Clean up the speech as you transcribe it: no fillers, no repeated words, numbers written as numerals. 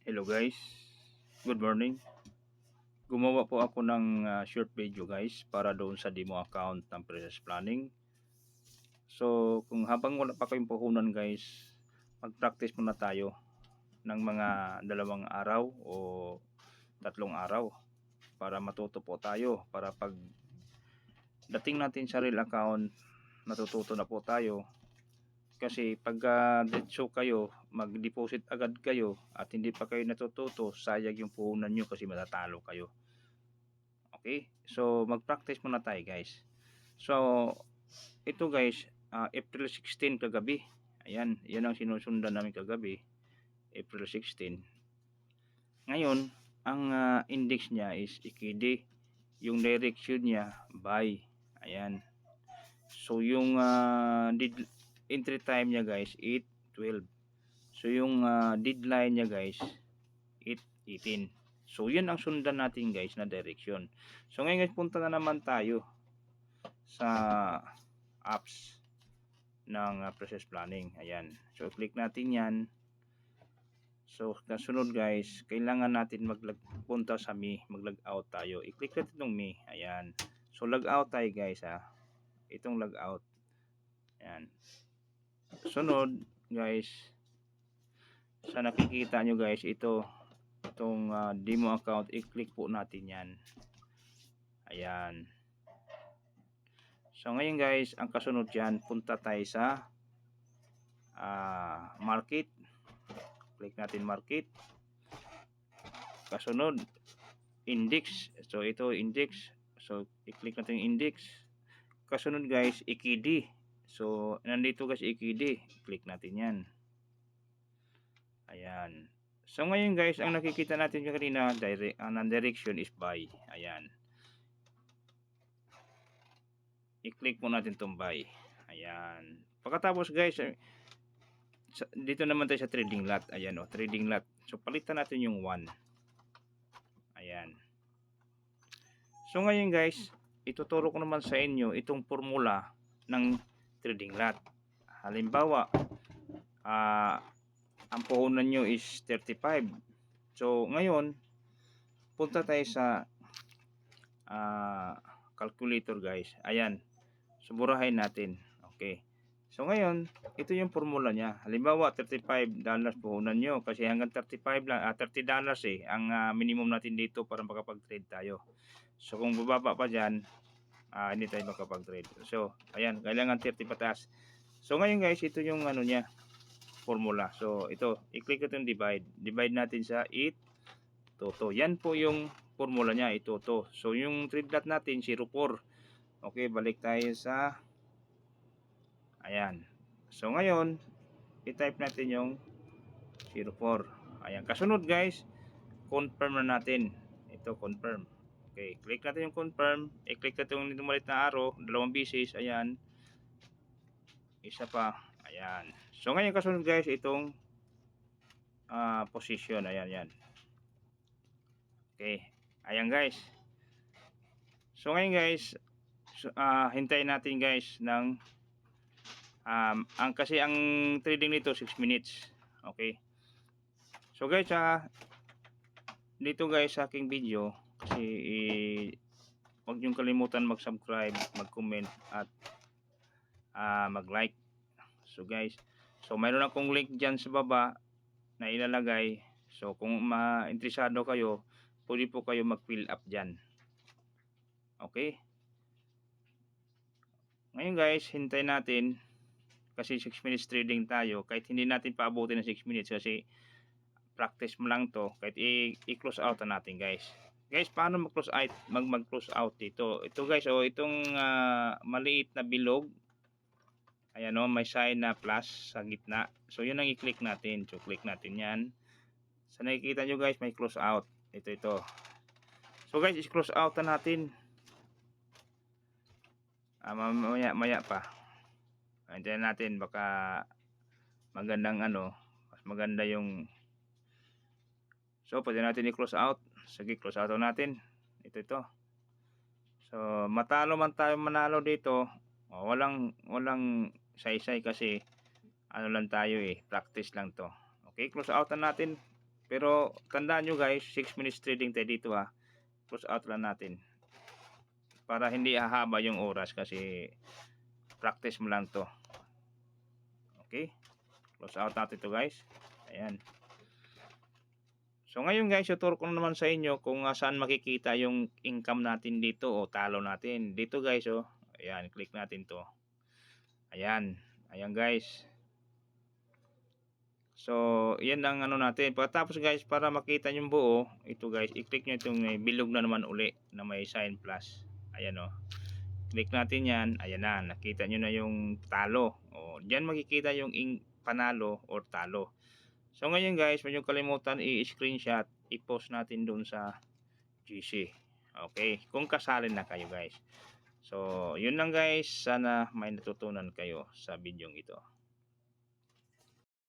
Hello guys, good morning. Gumawa po ako ng short video guys para doon sa demo account ng Princess Planning. So kung habang wala pa kayong puhunan guys, mag-practice muna tayo ng mga 2 araw o 3 araw para matuto po tayo, para pag dating natin sa real account, natututo na po tayo. Kasi pag diretso kayo, mag-deposit agad kayo at hindi pa kayo natututo, sayang yung puhunan nyo kasi matatalo kayo. Okay, so mag-practice muna tayo guys. So ito guys, April 16 kagabi. Ayan, yan ang sinusundan namin kagabi, April 16. Ngayon, ang index niya is EKD. Yung direction niya, buy. Ayan. So yung entry time niya guys, 8:12. So yung deadline niya guys, 8:18. So yun ang sundan natin guys na direction. So ngayon guys, punta na naman tayo sa apps ng Princess Planning. Ayan. So click natin yan. So kasunod guys, kailangan natin punta sa Me, mag-log out tayo. I-click natin itong Me. Ayan. So log out tayo guys ha. Itong log out. Ayan. Sunod guys, sa nakikita nyo guys, itong demo account, i-click po natin yan. Ayan. So ngayon guys, ang kasunod dyan, punta tayo sa market. Click natin market. Kasunod, index. So ito index. So i-click natin index. Kasunod guys, EKD. So nandito guys EKD. Click natin yan. Ayan. So ngayon guys, ang nakikita natin kanina, ang direction is buy. Ayan. I-click po natin itong buy. Ayan. Pagkatapos guys, dito naman tayo sa trading lot. Ayan o, trading lot. So palitan natin yung 1. Ayan. So ngayon guys, ituturo ko naman sa inyo itong formula ng trading lot. Halimbawa, ang puhunan nyo is 35. So ngayon, punta tayo sa calculator guys. Ayan. So burahin natin. Okay. So ngayon, ito yung formula niya. Halimbawa, $35 puhunan nyo kasi hanggang 35 lang, $30 ang minimum natin dito para makapag-trade tayo. So kung bababa pa diyan, hindi tayo makapag-trade. So ayan, kailangan 30 pataas. So ngayon guys, ito yung ano niya, formula. So ito, i-click ito yung divide. Divide natin sa 8 to. Yan po yung formula niya, ito to. So yung trade lot natin 0.4. Okay, balik tayo sa ayan. So ngayon, i-type natin yung 0.4. Ayan, kasunod guys, confirm na natin. Ito confirm. Okay, click natin yung confirm. I-click natin yung malit na arrow, 2 beses. Ayan. Isa pa. Ayan. So ngayon kasunod guys, itong position. Ayan, yan. Okay. Ayan guys. So ngayon guys, hintayin natin guys ng kasi ang trading nito 6 minutes. Okay. So guys, dito guys sa aking video, kasi huwag niyong kalimutan mag-subscribe, mag-comment at mag-like. So guys, so mayroon akong link dyan sa baba na ilalagay. So kung interesado kayo, pwede po kayo mag-fill up dyan. Okay. Ngayon guys, hintayin natin kasi 6 minutes trading tayo. Kahit hindi natin paabutin ng 6 minutes kasi practice mo lang to. Kahit i-close out na natin guys. Guys, paano mag-close out? Mag-close out dito. Ito guys, itong maliit na bilog. Ayan o, may sign na plus sa gitna. So yun ang i-click natin. So click natin yan. So nakikita nyo guys, may close out. Ito. So guys, i-close out na natin. Maya pa. Antayin natin, baka magandang mas maganda yung. So pwede natin i-close out. Sige, close out natin. Ito. So matalo man tayo manalo dito, walang saysay kasi lang tayo practice lang to. Okay, close out na natin. Pero tandaan nyo guys, 6 minutes trading tayo dito ha. Close out lang natin. Para hindi hahaba yung oras kasi practice mo lang to. Okay? Close out natin to guys. Ayan. So ngayon guys, tuturo ko naman sa inyo kung saan makikita yung income natin dito o talo natin. Dito guys oh. Ayan, click natin to. Ayan. Ayan guys. So, yan ang ano natin. Pagkatapos guys, para makita yung buo, ito guys, i-click nyo itong bilog na naman uli na may sign plus. Ayan o. Click natin yan. Ayan na. Nakita nyo na yung talo. O, dyan makikita yung panalo or talo. So, ngayon guys, huwag nyo kalimutan i-screenshot. I-post natin dun sa GC. Okay. Kung kasali na kayo guys. So, yun lang guys. Sana may natutunan kayo sa video ito.